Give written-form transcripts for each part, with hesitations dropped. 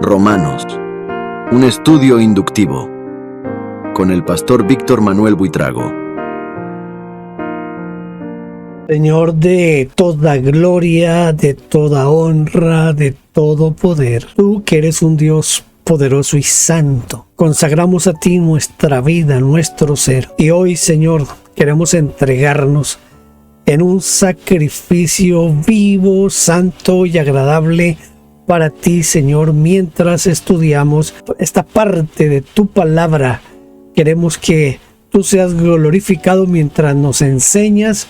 Romanos, un estudio inductivo, con el pastor Víctor Manuel Buitrago. Señor de toda gloria, de toda honra, de todo poder, tú que eres un Dios poderoso y santo, consagramos a ti nuestra vida, nuestro ser. Y hoy, Señor, queremos entregarnos en un sacrificio vivo, santo y agradable para ti, Señor, mientras estudiamos esta parte de tu palabra. Queremos que tú seas glorificado mientras nos enseñas,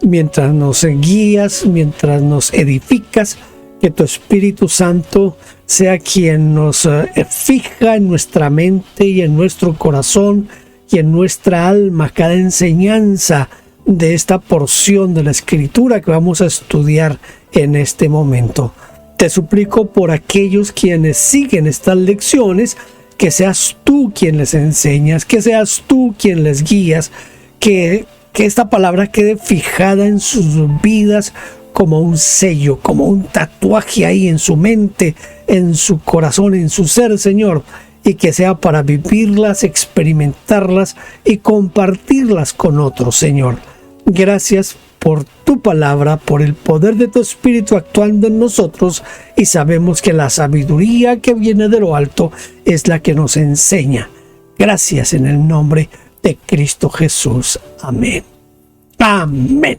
mientras nos guías, mientras nos edificas, que tu Espíritu Santo sea quien nos fija en nuestra mente y en nuestro corazón y en nuestra alma cada enseñanza de esta porción de la Escritura que vamos a estudiar en este momento. Te suplico por aquellos quienes siguen estas lecciones, que seas tú quien les enseñas, que seas tú quien les guías, que esta palabra quede fijada en sus vidas como un sello, como un tatuaje ahí en su mente, en su corazón, en su ser, Señor, y que sea para vivirlas, experimentarlas y compartirlas con otros, Señor. Gracias por tu palabra, por el poder de tu Espíritu actuando en nosotros, y sabemos que la sabiduría que viene de lo alto es la que nos enseña. Gracias en el nombre de Cristo Jesús. Amén. Amén.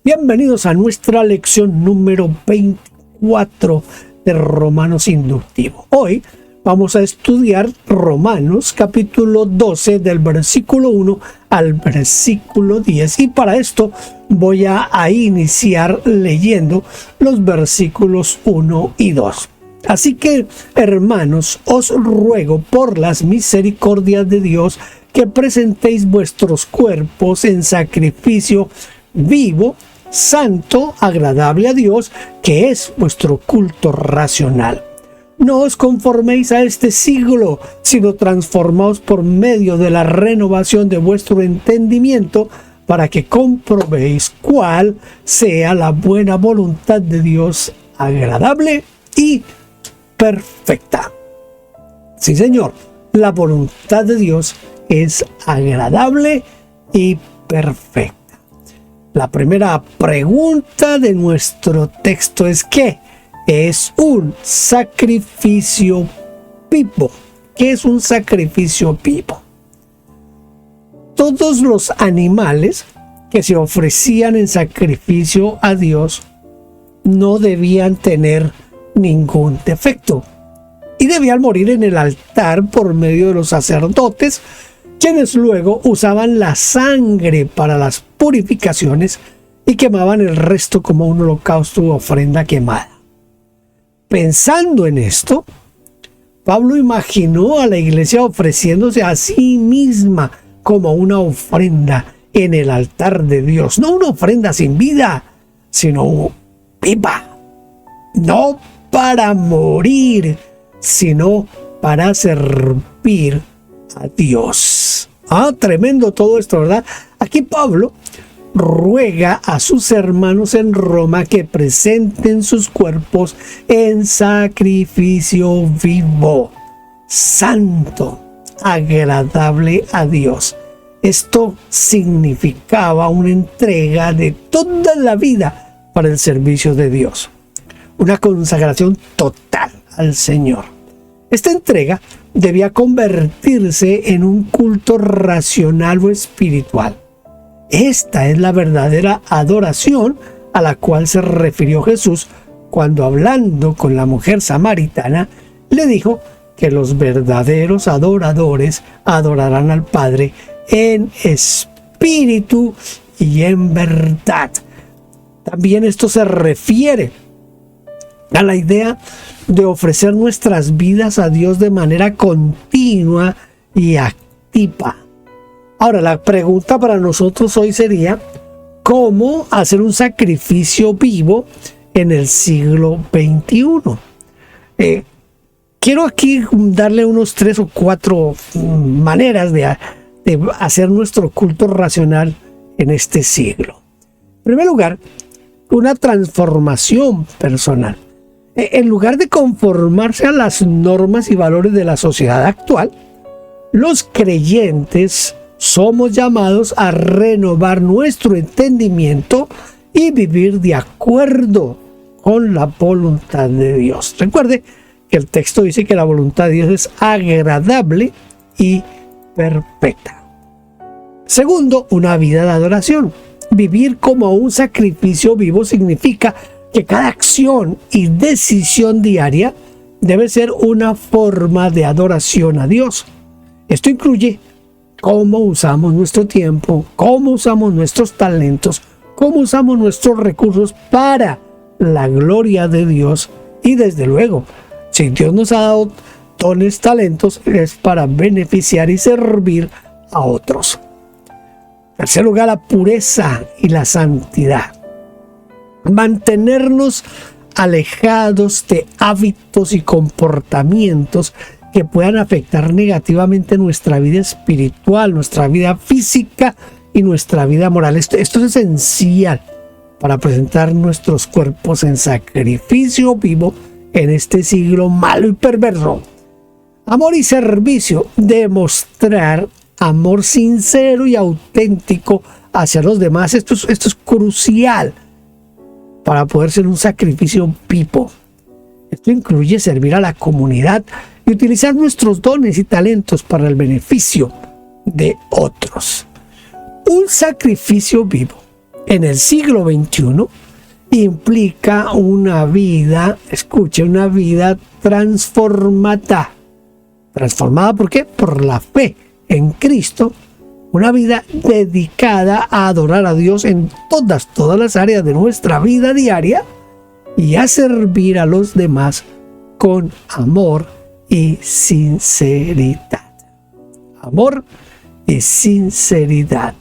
Bienvenidos a nuestra lección número 24 de Romanos Inductivo. Hoy vamos a estudiar Romanos capítulo 12 del versículo 1 al versículo 10. Y para esto voy a iniciar leyendo los versículos 1 y 2. Así que, hermanos, os ruego por las misericordias de Dios que presentéis vuestros cuerpos en sacrificio vivo, santo, agradable a Dios, que es vuestro culto racional. No os conforméis a este siglo, sino transformaos por medio de la renovación de vuestro entendimiento, para que comprobéis cuál sea la buena voluntad de Dios, agradable y perfecta. Sí, Señor, la voluntad de Dios es agradable y perfecta. La primera pregunta de nuestro texto es: ¿qué es un sacrificio vivo? ¿Qué es un sacrificio vivo? Todos los animales que se ofrecían en sacrificio a Dios no debían tener ningún defecto y debían morir en el altar por medio de los sacerdotes, quienes luego usaban la sangre para las purificaciones y quemaban el resto como un holocausto u ofrenda quemada. Pensando en esto, Pablo imaginó a la iglesia ofreciéndose a sí misma como una ofrenda en el altar de Dios. No una ofrenda sin vida, sino viva. No para morir, sino para servir a Dios. Tremendo todo esto, ¿verdad? Aquí Pablo ruega a sus hermanos en Roma que presenten sus cuerpos en sacrificio vivo, santo, agradable a Dios. Esto significaba una entrega de toda la vida para el servicio de Dios, una consagración total al Señor. Esta entrega debía convertirse en un culto racional o espiritual. Esta es la verdadera adoración a la cual se refirió Jesús cuando, hablando con la mujer samaritana, le dijo que los verdaderos adoradores adorarán al Padre en espíritu y en verdad. También esto se refiere a la idea de ofrecer nuestras vidas a Dios de manera continua y activa. Ahora, la pregunta para nosotros hoy sería: ¿cómo hacer un sacrificio vivo en el siglo XXI? Quiero aquí darle unos 3 o 4 maneras de hacer nuestro culto racional en este siglo. En primer lugar, una transformación personal. En lugar de conformarse a las normas y valores de la sociedad actual, los creyentes somos llamados a renovar nuestro entendimiento y vivir de acuerdo con la voluntad de Dios. Recuerde que el texto dice que la voluntad de Dios es agradable y perfecta. Segundo, una vida de adoración. Vivir como un sacrificio vivo significa que cada acción y decisión diaria debe ser una forma de adoración a Dios. Esto incluye cómo usamos nuestro tiempo, cómo usamos nuestros talentos, cómo usamos nuestros recursos para la gloria de Dios. Y desde luego, si Dios nos ha dado dones, talentos, es para beneficiar y servir a otros. En tercer lugar, la pureza y la santidad. Mantenernos alejados de hábitos y comportamientos que puedan afectar negativamente nuestra vida espiritual, nuestra vida física y nuestra vida moral. Esto es esencial para presentar nuestros cuerpos en sacrificio vivo en este siglo malo y perverso. Amor y servicio. Demostrar amor sincero y auténtico hacia los demás. Esto es crucial para poder ser un sacrificio vivo. Esto incluye servir a la comunidad y utilizar nuestros dones y talentos para el beneficio de otros. Un sacrificio vivo en el siglo XXI implica una vida, una vida transformada. ¿Transformada por qué? Por la fe en Cristo. Una vida dedicada a adorar a Dios en todas las áreas de nuestra vida diaria y a servir a los demás con amor y sinceridad. Amor y sinceridad.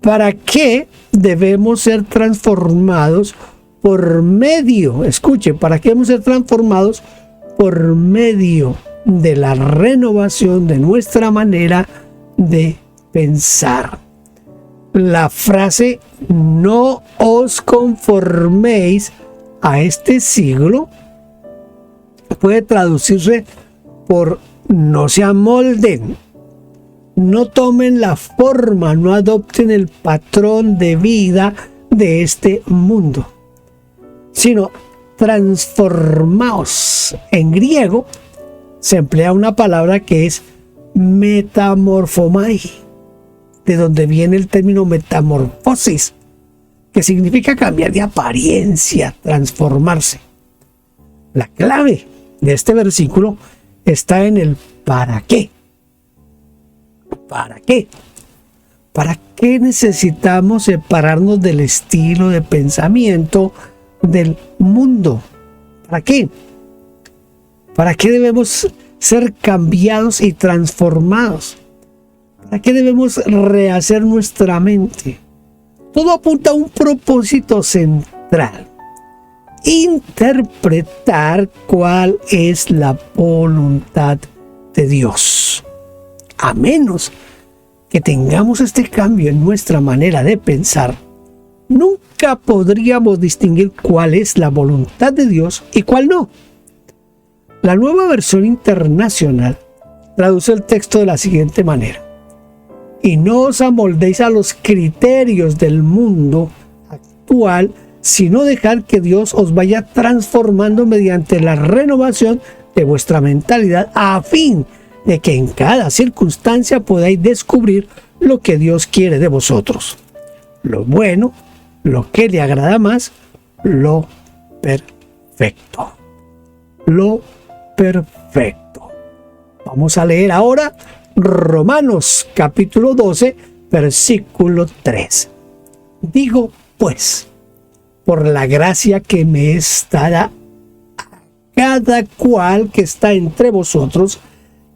¿Para qué debemos ser transformados por medio? Escuche, ¿para qué debemos ser transformados por medio de la renovación de nuestra manera de pensar? La frase "no os conforméis a este siglo" puede traducirse por "no se amolden", no tomen la forma, no adopten el patrón de vida de este mundo, sino transformaos. En griego se emplea una palabra que es metamorphomai, de donde viene el término metamorfosis, que significa cambiar de apariencia, transformarse. La clave de este versículo está en el ¿para qué? ¿Para qué? ¿Para qué necesitamos separarnos del estilo de pensamiento del mundo? ¿Para qué? ¿Para qué debemos ser cambiados y transformados? ¿Para qué debemos rehacer nuestra mente? Todo apunta a un propósito central: interpretar cuál es la voluntad de Dios. A menos que tengamos este cambio en nuestra manera de pensar, nunca podríamos distinguir cuál es la voluntad de Dios y cuál no. La Nueva Versión Internacional traduce el texto de la siguiente manera: y no os amoldéis a los criterios del mundo actual, sino dejad que Dios os vaya transformando mediante la renovación de vuestra mentalidad, a fin de que en cada circunstancia podáis descubrir lo que Dios quiere de vosotros, lo bueno, lo que le agrada más, lo perfecto. Lo perfecto. Vamos a leer ahora Romanos capítulo 12, versículo 3. Digo pues, por la gracia que me es dada a cada cual que está entre vosotros,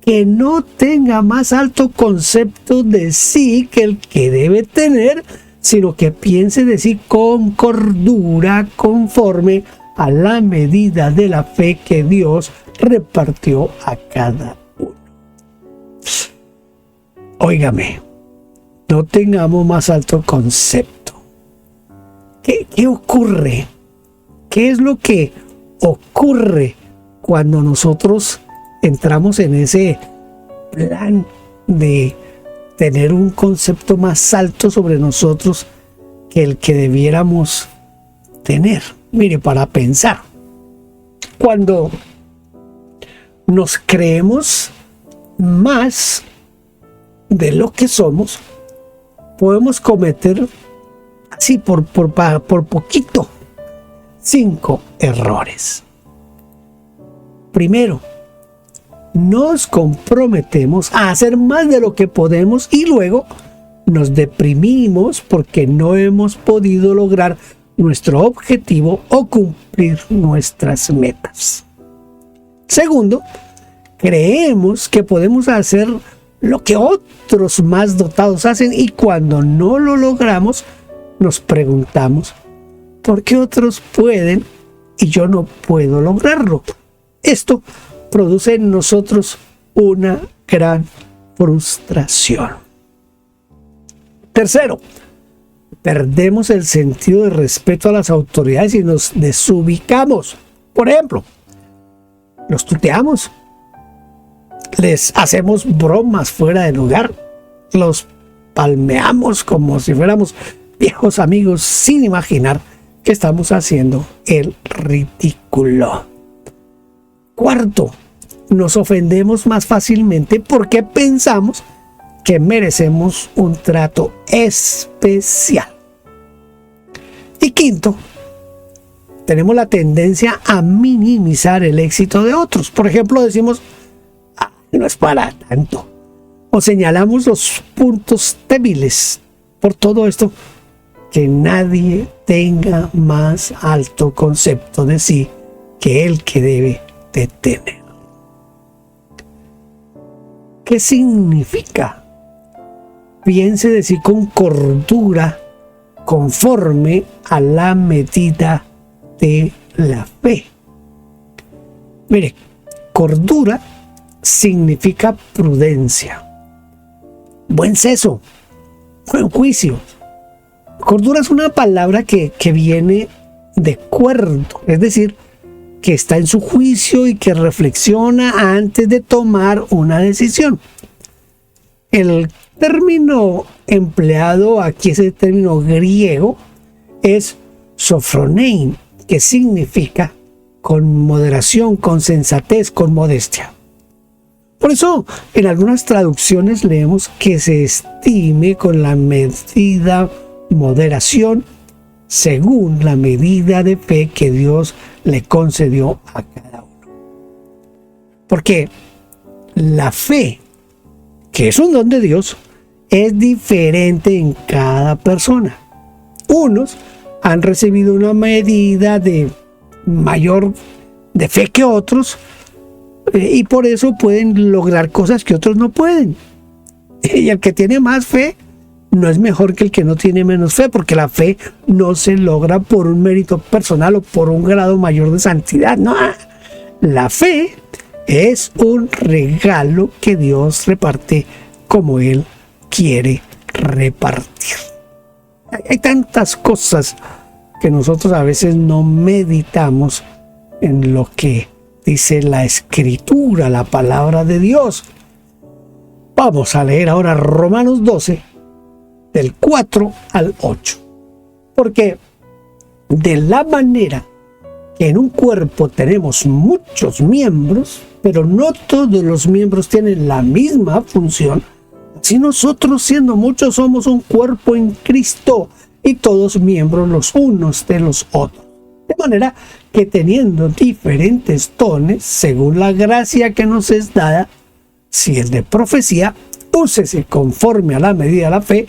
que no tenga más alto concepto de sí que el que debe tener, sino que piense de sí con cordura, conforme a la medida de la fe que Dios repartió a cada uno. Óigame, no tengamos más alto concepto. ¿Qué ocurre? ¿Qué es lo que ocurre cuando nosotros entramos en ese plan de tener un concepto más alto sobre nosotros que el que debiéramos tener. Mire, para pensar, cuando nos creemos más de lo que somos, podemos cometer así por poquito 5 errores. Primero, nos comprometemos a hacer más de lo que podemos y luego nos deprimimos porque no hemos podido lograr nuestro objetivo o cumplir nuestras metas. Segundo, creemos que podemos hacer lo que otros más dotados hacen y cuando no lo logramos nos preguntamos ¿por qué otros pueden y yo no puedo lograrlo? Esto produce en nosotros una gran frustración. Tercero, perdemos el sentido de respeto a las autoridades y nos desubicamos. Por ejemplo, los tuteamos, les hacemos bromas fuera de lugar, los palmeamos como si fuéramos viejos amigos sin imaginar que estamos haciendo el ridículo. Cuarto, nos ofendemos más fácilmente porque pensamos que merecemos un trato especial. Y quinto, tenemos la tendencia a minimizar el éxito de otros. Por ejemplo, decimos, no es para tanto. O señalamos los puntos débiles. Por todo esto, que nadie tenga más alto concepto de sí que el que debe de tener. ¿Qué significa? Piense de sí con cordura, conforme a la medida de la fe. Mire, cordura significa prudencia, buen seso, buen juicio. Cordura es una palabra que viene de cuerdo, es decir, que está en su juicio y que reflexiona antes de tomar una decisión. El término empleado aquí, ese término griego, es sophronein, que significa con moderación, con sensatez, con modestia. Por eso, en algunas traducciones leemos que se estime con la medida moderación según la medida de fe que Dios le concedió a cada uno. Porque la fe, que es un don de Dios, es diferente en cada persona. Unos han recibido una medida de mayor de fe que otros y por eso pueden lograr cosas que otros no pueden. Y el que tiene más fe no es mejor que el que no tiene menos fe, porque la fe no se logra por un mérito personal o por un grado mayor de santidad. No, la fe es un regalo que Dios reparte como Él quiere repartir. Hay tantas cosas que nosotros a veces no meditamos en lo que dice la Escritura, la palabra de Dios. Vamos a leer ahora Romanos 12, del 4 al 8. Porque de la manera que en un cuerpo tenemos muchos miembros, pero no todos los miembros tienen la misma función, así nosotros, siendo muchos, somos un cuerpo en Cristo y todos miembros los unos de los otros. De manera que teniendo diferentes dones, según la gracia que nos es dada, si el de profecía, úsese conforme a la medida de la fe,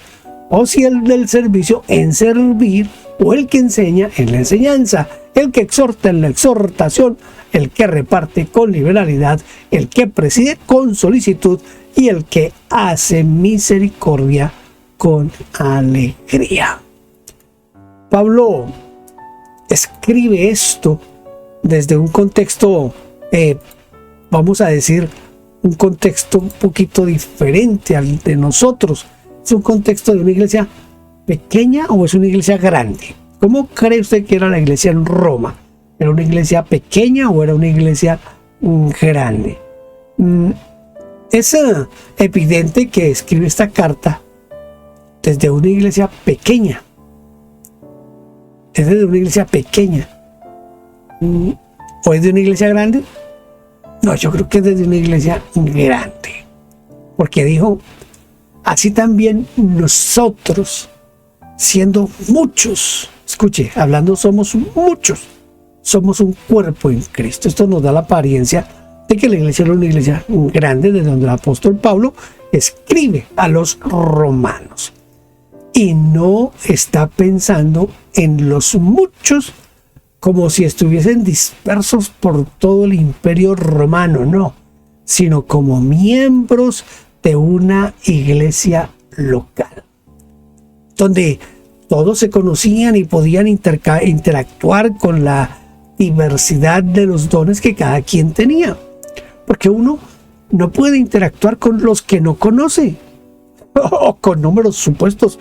o si el del servicio, en servir, o el que enseña en la enseñanza, el que exhorta en la exhortación, el que reparte con liberalidad, el que preside con solicitud y el que hace misericordia con alegría. Pablo escribe esto desde un contexto, vamos a decir, un contexto un poquito diferente al de nosotros. ¿Es un contexto de una iglesia pequeña o es una iglesia grande? ¿Cómo cree usted que era la iglesia en Roma? ¿Era una iglesia pequeña o era una iglesia grande? Es evidente que escribe esta carta desde una iglesia pequeña. ¿Es de una iglesia pequeña? ¿O es de una iglesia grande? No, yo creo que es de una iglesia grande. Porque dijo, así también nosotros, siendo muchos, escuche, hablando somos muchos, somos un cuerpo en Cristo. Esto nos da la apariencia de que la iglesia era una iglesia grande, desde donde el apóstol Pablo escribe a los romanos. Y no está pensando en los muchos como si estuviesen dispersos por todo el imperio romano, no, sino como miembros de una iglesia local, donde todos se conocían y podían interactuar con la diversidad de los dones que cada quien tenía. Porque uno no puede interactuar con los que no conoce, o con números supuestos,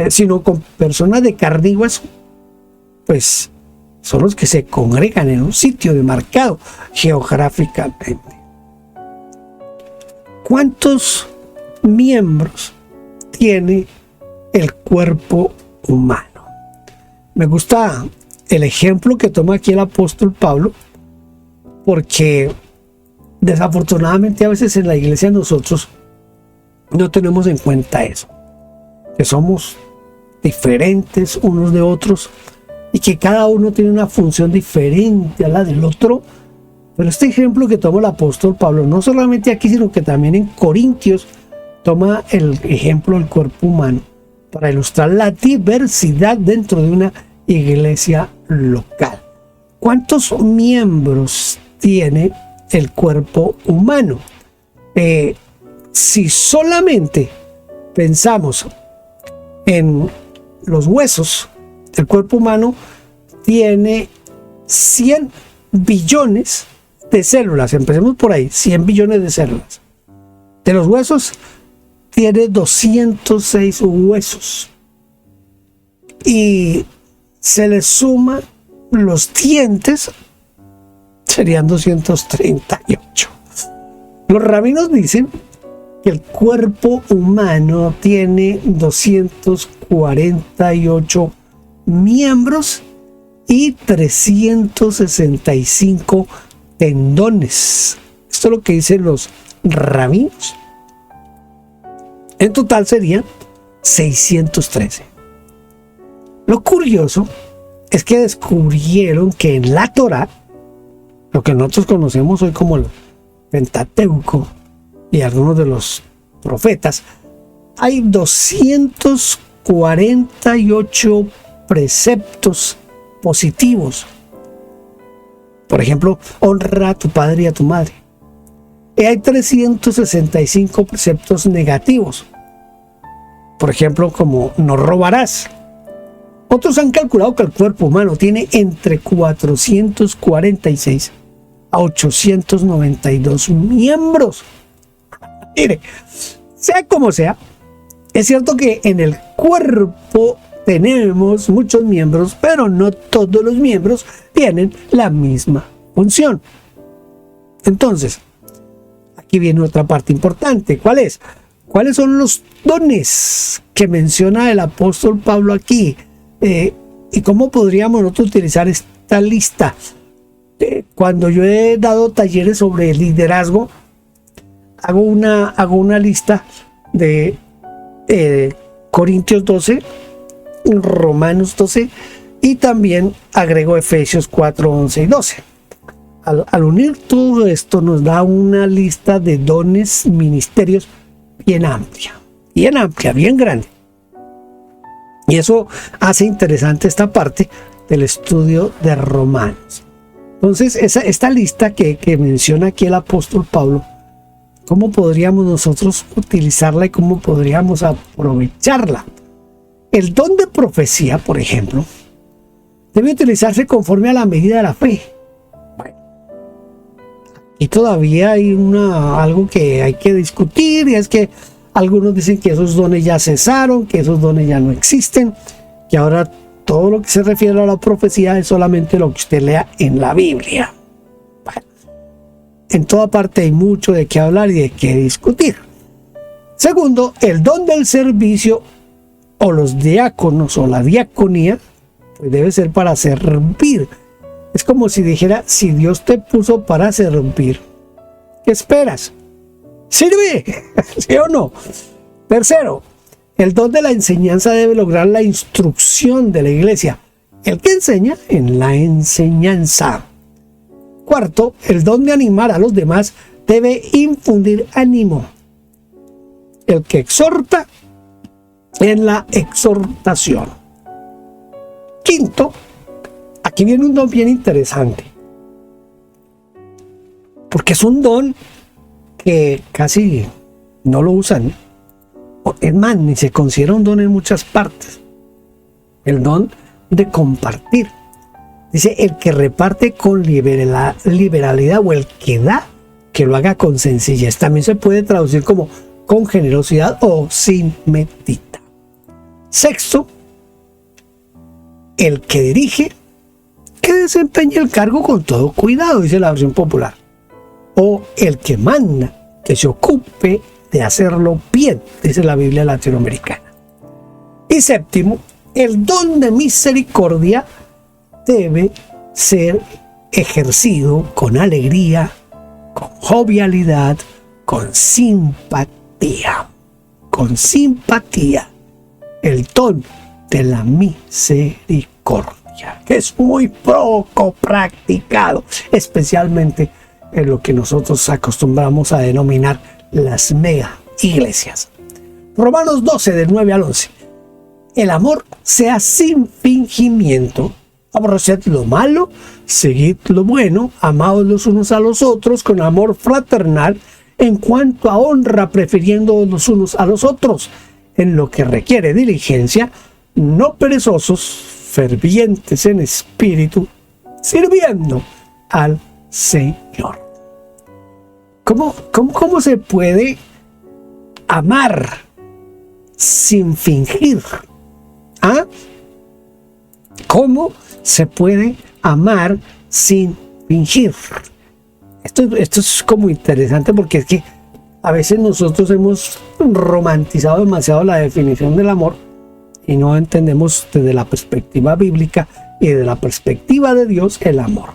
sino con personas de carne y hueso. Pues son los que se congregan en un sitio demarcado geográficamente. ¿Cuántos miembros tiene el cuerpo humano? Me gusta el ejemplo que toma aquí el apóstol Pablo, porque desafortunadamente a veces en la iglesia nosotros no tenemos en cuenta eso, que somos diferentes unos de otros y que cada uno tiene una función diferente a la del otro. Pero este ejemplo que toma el apóstol Pablo, no solamente aquí, sino que también en Corintios, toma el ejemplo del cuerpo humano para ilustrar la diversidad dentro de una iglesia local. ¿Cuántos miembros tiene el cuerpo humano? Si solamente pensamos en los huesos, el cuerpo humano tiene 100 billones de células. Empecemos por ahí, 100 billones de células. De los huesos, tiene 206 huesos. Y se le suman los dientes, serían 238. Los rabinos dicen que el cuerpo humano tiene 248 miembros y 365 tendones. Esto es lo que dicen los rabinos. En total serían 613. Lo curioso es que descubrieron que en la Torá, lo que nosotros conocemos hoy como el Pentateuco y algunos de los profetas, hay 248 preceptos positivos. Por ejemplo, honra a tu padre y a tu madre. Y hay 365 preceptos negativos. Por ejemplo, como no robarás. Otros han calculado que el cuerpo humano tiene entre 446 a 892 miembros. Mire, sea como sea, es cierto que en el cuerpo tenemos muchos miembros, pero no todos los miembros tienen la misma función. Entonces, aquí viene otra parte importante. ¿Cuál es? ¿Cuáles son los dones que menciona el apóstol Pablo aquí? ¿Y cómo podríamos nosotros utilizar esta lista? Cuando yo he dado talleres sobre liderazgo, hago una lista de Corintios 12, Romanos 12 y también agrego Efesios 4, 11 y 12. Al unir todo esto nos da una lista de dones, ministerios bien amplia, bien grande. Y eso hace interesante esta parte del estudio de Romanos. Entonces, esta lista que menciona aquí el apóstol Pablo, ¿cómo podríamos nosotros utilizarla y cómo podríamos aprovecharla? El don de profecía, por ejemplo, debe utilizarse conforme a la medida de la fe. Bueno, y todavía hay algo que hay que discutir, y es que algunos dicen que esos dones ya cesaron, que esos dones ya no existen, que ahora todo lo que se refiere a la profecía es solamente lo que usted lea en la Biblia. Bueno, en toda parte hay mucho de qué hablar y de qué discutir. Segundo, el don del servicio o los diáconos o la diaconía pues debe ser para servir. Es como si dijera, si Dios te puso para servir, ¿qué esperas? ¡Sirve! ¿Sí o no? Tercero, el don de la enseñanza debe lograr la instrucción de la iglesia. El que enseña en la enseñanza. Cuarto, el don de animar a los demás debe infundir ánimo. El que exhorta en la exhortación. Quinto, aquí viene un don bien interesante. Porque es un don que casi no lo usan. Es más, ni se considera un don en muchas partes. El don de compartir. Dice, el que reparte con liberalidad o el que da, que lo haga con sencillez. También se puede traducir como con generosidad o sin medida. Sexto, el que dirige, que desempeñe el cargo con todo cuidado, dice la versión popular. O el que manda, que se ocupe de hacerlo bien, dice la Biblia latinoamericana. Y séptimo, el don de misericordia debe ser ejercido con alegría, con jovialidad, con simpatía. Con simpatía. El don de la misericordia, que es muy poco practicado, especialmente en lo que nosotros acostumbramos a denominar las mega iglesias. Romanos 12, del 9 al 11. El amor sea sin fingimiento. Aborreced lo malo, seguid lo bueno, amaos los unos a los otros con amor fraternal, en cuanto a honra, prefiriendo los unos a los otros, en lo que requiere diligencia, no perezosos, fervientes en espíritu, sirviendo al Señor. ¿Cómo se puede amar sin fingir? ¿Ah? ¿Cómo se puede amar sin fingir? Esto es como interesante porque es que a veces nosotros hemos romantizado demasiado la definición del amor y no entendemos desde la perspectiva bíblica y desde la perspectiva de Dios el amor.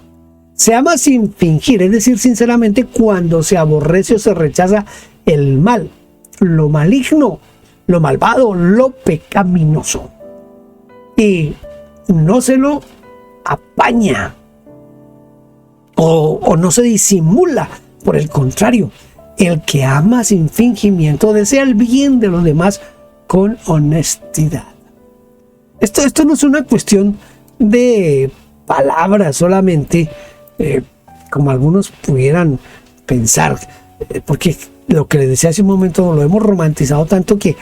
Se ama sin fingir, es decir, sinceramente, cuando se aborrece o se rechaza el mal, lo maligno, lo malvado, lo pecaminoso. Y no se lo apaña o no se disimula. Por el contrario, el que ama sin fingimiento desea el bien de los demás con honestidad. Esto no es una cuestión de palabras solamente, como algunos pudieran pensar, porque lo que les decía hace un momento lo hemos romantizado tanto que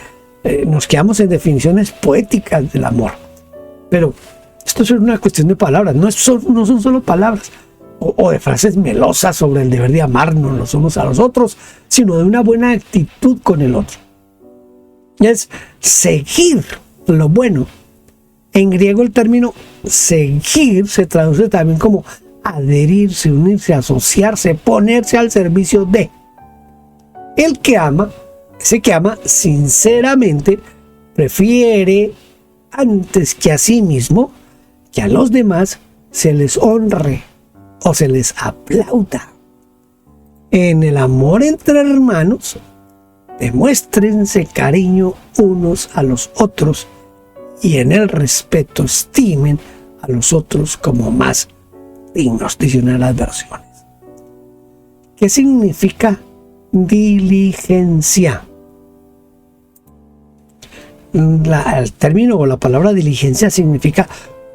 nos quedamos en definiciones poéticas del amor. Pero esto es una cuestión de palabras, no son solo palabras o de frases melosas sobre el deber de amarnos los unos a los otros, sino de una buena actitud con el otro. Es seguir lo bueno. En griego el término seguir se traduce también como adherirse, unirse, asociarse, ponerse al servicio de. El que ama, ese que ama sinceramente, prefiere antes que a sí mismo que a los demás se les honre o se les aplauda. En el amor entre hermanos, demuéstrense cariño unos a los otros y en el respeto estimen a los otros como más dignos, dicen en las versiones. ¿Qué significa diligencia? El término o la palabra diligencia significa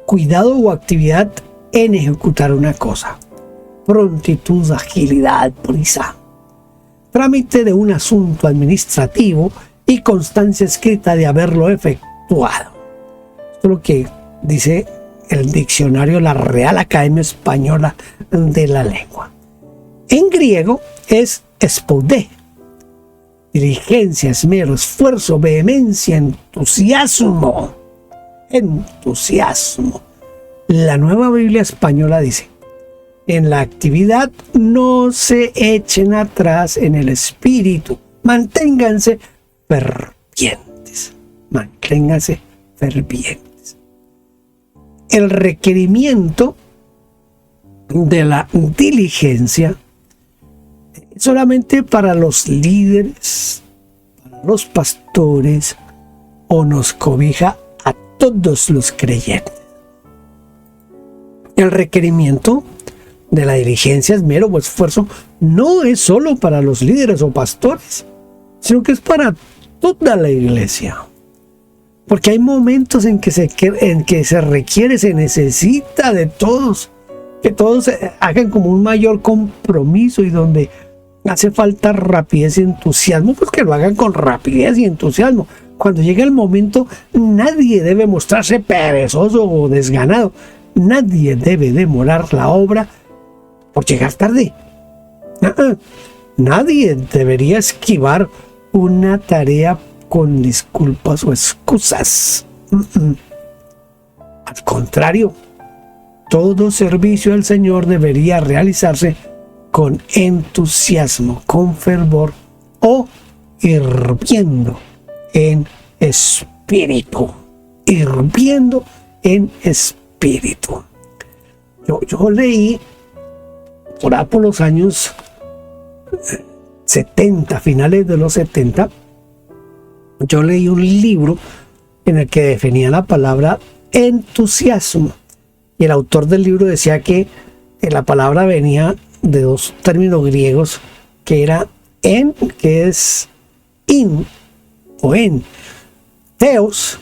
cuidado o actividad en ejecutar una cosa. Prontitud, agilidad, prisa. Trámite de un asunto administrativo y constancia escrita de haberlo efectuado. Esto es lo que dice el diccionario, la Real Academia Española de la Lengua. En griego es spoudé. Diligencia, esmero, esfuerzo, vehemencia, entusiasmo. entusiasmo. La Nueva Biblia Española dice: en la actividad no se echen atrás en el espíritu, manténganse fervientes, manténganse fervientes. El requerimiento de la diligencia es solamente para los líderes, para los pastores, o nos cobija a todos los creyentes. El requerimiento de la diligencia, esmero o esfuerzo no es solo para los líderes o pastores, sino que es para toda la iglesia. Porque hay momentos en que se requiere, se necesita de todos, que todos hagan como un mayor compromiso, y donde hace falta rapidez y entusiasmo, pues que lo hagan con rapidez y entusiasmo. Cuando llega el momento, nadie debe mostrarse perezoso o desganado. Nadie debe demorar la obra por llegar tarde. Nadie debería esquivar una tarea con disculpas o excusas. Al contrario, todo servicio al Señor debería realizarse con entusiasmo, con fervor o hirviendo en espíritu. Hirviendo en espíritu. Yo leí por los años 70, finales de los 70, yo leí un libro en el que definía la palabra entusiasmo. Y el autor del libro decía que la palabra venía de dos términos griegos, que era en, que es in o en, theos,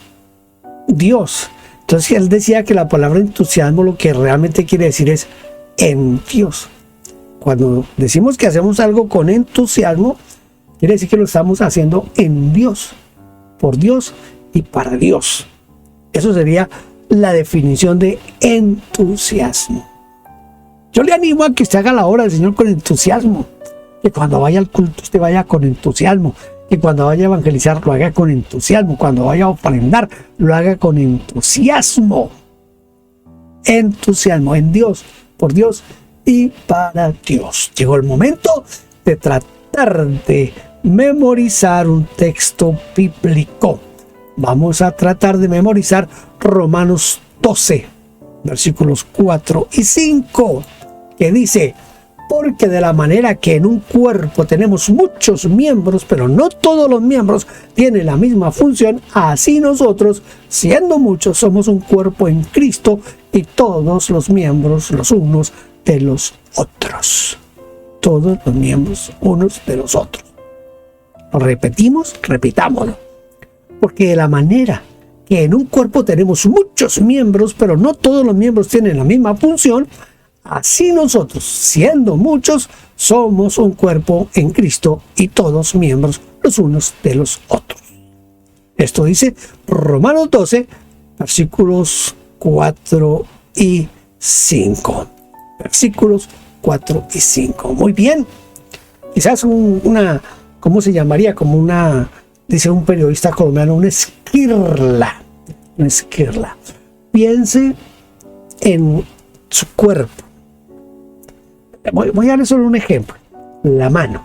Dios. Entonces él decía que la palabra entusiasmo lo que realmente quiere decir es en Dios. Cuando decimos que hacemos algo con entusiasmo, quiere decir que lo estamos haciendo en Dios, por Dios y para Dios. Eso sería la definición de entusiasmo. Yo le animo a que usted haga la obra del Señor con entusiasmo. Que cuando vaya al culto usted vaya con entusiasmo. Que cuando vaya a evangelizar lo haga con entusiasmo. Cuando vaya a ofrendar lo haga con entusiasmo. Entusiasmo en Dios, por Dios y para Dios. Llegó el momento de tratar de memorizar un texto bíblico. Vamos a tratar de memorizar Romanos 12, versículos 4 y 5, que dice: porque de la manera que en un cuerpo tenemos muchos miembros, pero no todos los miembros tienen la misma función, así nosotros, siendo muchos, somos un cuerpo en Cristo, y todos los miembros los unos de los otros. Todos los miembros unos de los otros. ¿Lo repetimos? Repitámoslo. Porque de la manera que en un cuerpo tenemos muchos miembros, pero no todos los miembros tienen la misma función, así nosotros, siendo muchos, somos un cuerpo en Cristo, y todos miembros los unos de los otros. Esto dice Romanos 12, versículos 4 y 5. Versículos 4 y 5. Muy bien. Quizás ¿cómo se llamaría? Como dice un periodista colombiano, una esquirla. Una esquirla. Piense en su cuerpo. Voy a darle solo un ejemplo. La mano.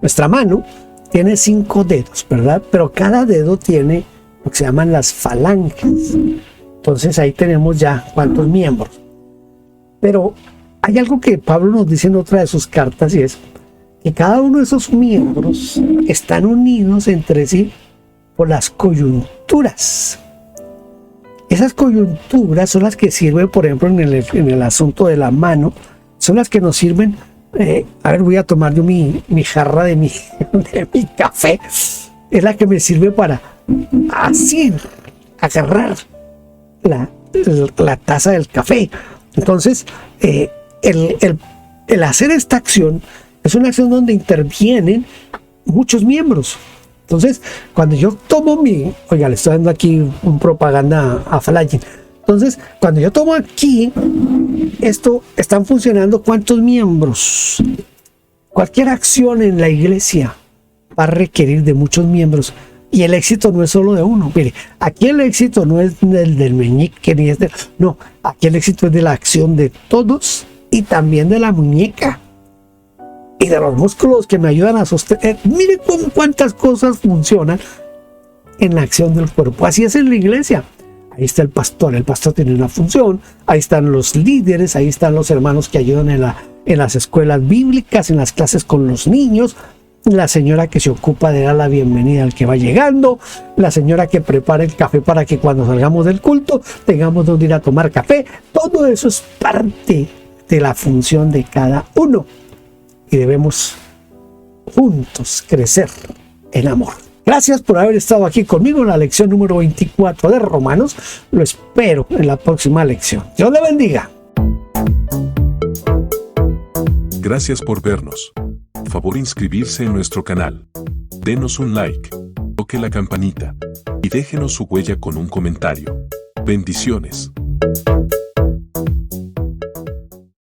Nuestra mano tiene 5 dedos, ¿verdad? Pero cada dedo tiene lo que se llaman las falanges. Entonces ahí tenemos ya cuántos miembros. Pero hay algo que Pablo nos dice en otra de sus cartas, y es que cada uno de esos miembros están unidos entre sí por las coyunturas. Esas coyunturas son las que sirven, por ejemplo, en el asunto de la mano, son las que nos sirven. Voy a tomar yo mi jarra de mi café. Es la que me sirve para así agarrar la taza del café. Entonces, el hacer esta acción es una acción donde intervienen muchos miembros. Entonces, cuando yo tomo oiga, le estoy dando aquí un propaganda a Flying. Entonces, cuando yo tomo aquí, están funcionando ¿cuántos miembros? Cualquier acción en la iglesia va a requerir de muchos miembros, Y el éxito no es solo de uno. Mire, aquí el éxito no es del meñique ni no, aquí el éxito es de la acción de todos y también de la muñeca y de los músculos que me ayudan a sostener. Mire cuántas cosas funcionan en la acción del cuerpo. Así es en la iglesia. Ahí está el pastor tiene una función, ahí están los líderes, ahí están los hermanos que ayudan en las escuelas bíblicas, en las clases con los niños, la señora que se ocupa de dar la bienvenida al que va llegando, la señora que prepara el café para que cuando salgamos del culto tengamos donde ir a tomar café. Todo eso es parte de la función de cada uno y debemos juntos crecer en amor. Gracias por haber estado aquí conmigo en la lección número 24 de Romanos. Lo espero en la próxima lección. Dios le bendiga. Gracias por vernos. Favor inscribirse en nuestro canal. Denos un like, toque la campanita y déjenos su huella con un comentario. Bendiciones.